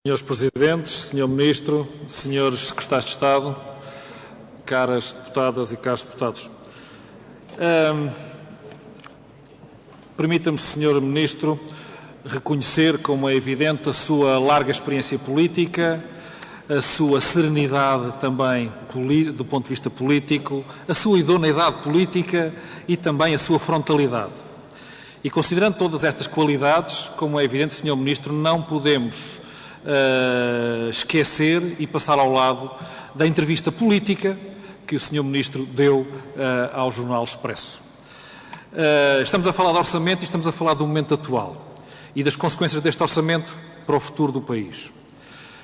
Senhores Presidentes, Senhor Ministro, Senhores Secretários de Estado, caras deputadas e caros deputados. Permita-me, Senhor Ministro, reconhecer, como é evidente, a sua larga experiência política, a sua serenidade também do ponto de vista político, a sua idoneidade política e também a sua frontalidade. E considerando todas estas qualidades, como é evidente, Senhor Ministro, não podemos esquecer e passar ao lado da entrevista política que o Sr. Ministro deu ao Jornal Expresso. Estamos a falar de orçamento e estamos a falar do momento atual e das consequências deste orçamento para o futuro do país.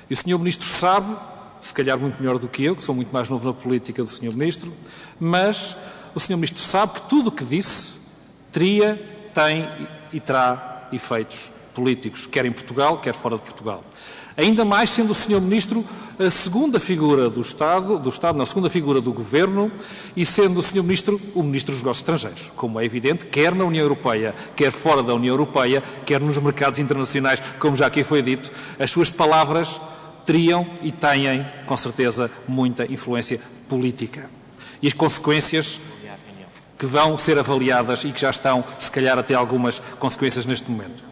E o Sr. Ministro sabe, se calhar muito melhor do que eu, que sou muito mais novo na política do Sr. Ministro, mas o Sr. Ministro sabe que tudo o que disse tem e terá efeitos políticos, quer em Portugal, quer fora de Portugal. Ainda mais sendo o Sr. Ministro a segunda figura do Estado, na segunda figura do Governo, e sendo o Sr. Ministro o Ministro dos Negócios Estrangeiros, como é evidente, quer na União Europeia, quer fora da União Europeia, quer nos mercados internacionais, como já aqui foi dito, as suas palavras teriam e têm, com certeza, muita influência política. E as consequências que vão ser avaliadas e que já estão, se calhar, até algumas consequências neste momento.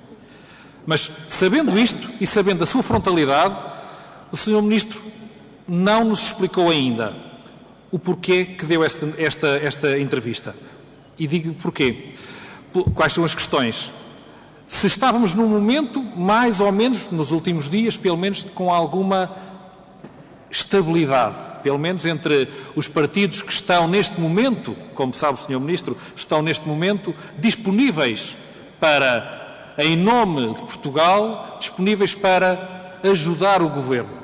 Mas, sabendo isto e sabendo a sua frontalidade, o Sr. Ministro não nos explicou ainda o porquê que deu esta entrevista. E digo porquê. Quais são as questões? Se estávamos num momento, mais ou menos, nos últimos dias, pelo menos com alguma estabilidade, pelo menos entre os partidos que estão neste momento, como sabe o Sr. Ministro, estão neste momento disponíveis para, em nome de Portugal, disponíveis para ajudar o Governo.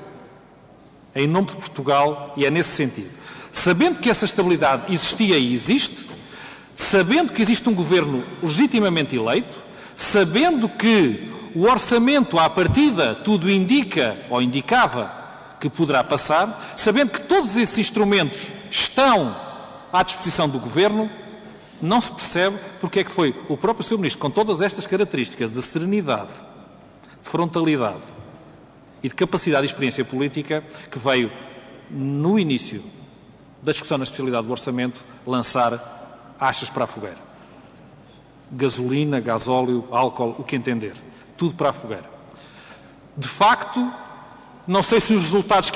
Em nome de Portugal, e é nesse sentido. Sabendo que essa estabilidade existia e existe, sabendo que existe um Governo legitimamente eleito, sabendo que o orçamento à partida tudo indica, ou indicava, que poderá passar, sabendo que todos esses instrumentos estão à disposição do Governo, não se percebe porque é que foi o próprio Sr. Ministro, com todas estas características de serenidade, de frontalidade e de capacidade e experiência política, que veio, no início da discussão na especialidade do orçamento, lançar achas para a fogueira. Gasolina, gasóleo, álcool, o que entender. Tudo para a fogueira. De facto, não sei se os resultados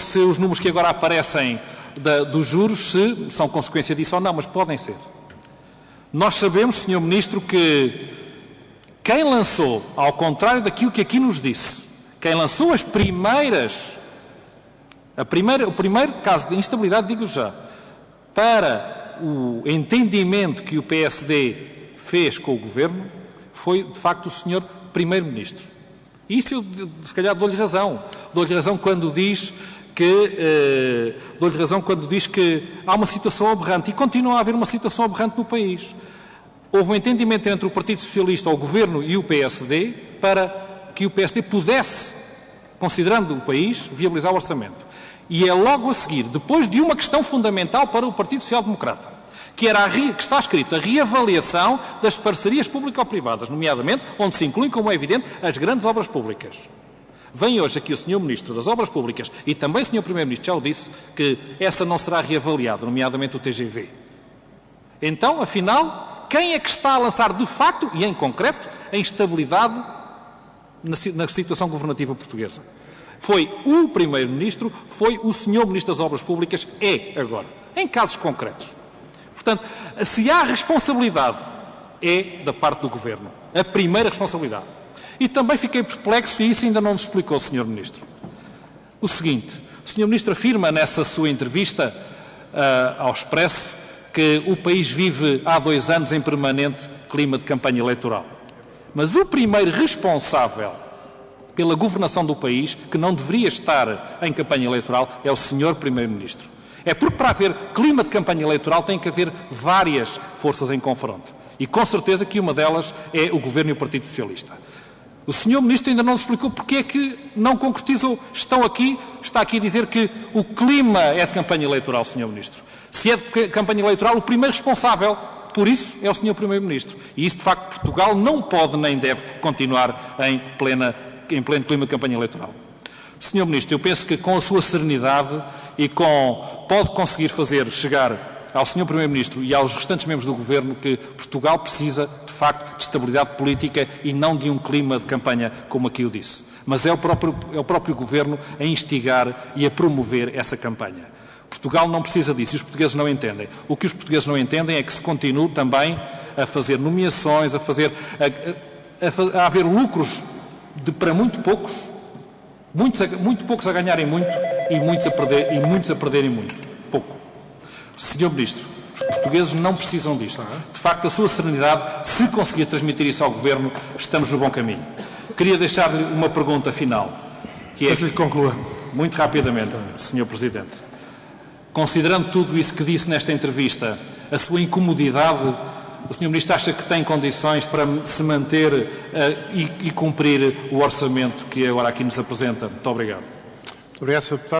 se os números que agora aparecem dos juros se são consequência disso ou não, mas podem ser. Nós sabemos, Sr. Ministro, que quem lançou, ao contrário daquilo que aqui nos disse, quem lançou o primeiro caso de instabilidade, digo-lhe já, para o entendimento que o PSD fez com o Governo, foi, de facto, o Sr. Primeiro-Ministro. E isso eu, se calhar, dou-lhe razão. Dou-lhe razão quando diz que há uma situação aberrante, e continua a haver uma situação aberrante no país. Houve um entendimento entre o Partido Socialista, o Governo e o PSD para que o PSD pudesse, considerando o país, viabilizar o orçamento. E é logo a seguir, depois de uma questão fundamental para o Partido Social Democrata, que está escrito a reavaliação das parcerias público-privadas, nomeadamente onde se incluem, como é evidente, as grandes obras públicas. Vem hoje aqui o Sr. Ministro das Obras Públicas e também o Sr. Primeiro-Ministro já o disse que essa não será reavaliada, nomeadamente o TGV. Então, afinal, quem é que está a lançar de facto e em concreto a instabilidade na situação governativa portuguesa? Foi o Primeiro-Ministro, foi o Sr. Ministro das Obras Públicas, agora, em casos concretos. Portanto, se há responsabilidade, é da parte do Governo. A primeira responsabilidade. E também fiquei perplexo, e isso ainda não nos explicou, Sr. Ministro. O seguinte, o Sr. Ministro afirma nessa sua entrevista ao Expresso que o país vive há 2 anos em permanente clima de campanha eleitoral. Mas o primeiro responsável pela governação do país, que não deveria estar em campanha eleitoral, é o Sr. Primeiro-Ministro. É porque para haver clima de campanha eleitoral tem que haver várias forças em confronto. E com certeza que uma delas é o Governo e o Partido Socialista. O Sr. Ministro ainda não nos explicou porque é que não concretizou. Está aqui a dizer que o clima é de campanha eleitoral, Sr. Ministro. Se é de campanha eleitoral, o primeiro responsável por isso é o Sr. Primeiro-Ministro. E isso, de facto, Portugal não pode nem deve continuar em plena em pleno clima de campanha eleitoral. Sr. Ministro, eu penso que com a sua serenidade pode conseguir fazer chegar ao Sr. Primeiro-Ministro e aos restantes membros do Governo que Portugal precisa, de facto, de estabilidade política e não de um clima de campanha como aqui o disse. Mas é o próprio Governo a instigar e a promover essa campanha. Portugal não precisa disso e os portugueses não entendem. O que os portugueses não entendem é que se continue também a fazer nomeações, a haver lucros para muito poucos, muito poucos a ganharem muito e muitos a perderem muito pouco. Sr. Ministro, os portugueses não precisam disto. De facto, a sua serenidade, se conseguir transmitir isso ao Governo, estamos no bom caminho. Queria deixar-lhe uma pergunta final, que é... Mas lhe conclua. Muito rapidamente, Sr. Presidente. Considerando tudo isso que disse nesta entrevista, a sua incomodidade, o Sr. Ministro acha que tem condições para se manter e cumprir o orçamento que agora aqui nos apresenta? Muito obrigado. Muito obrigado, Sr. Deputado.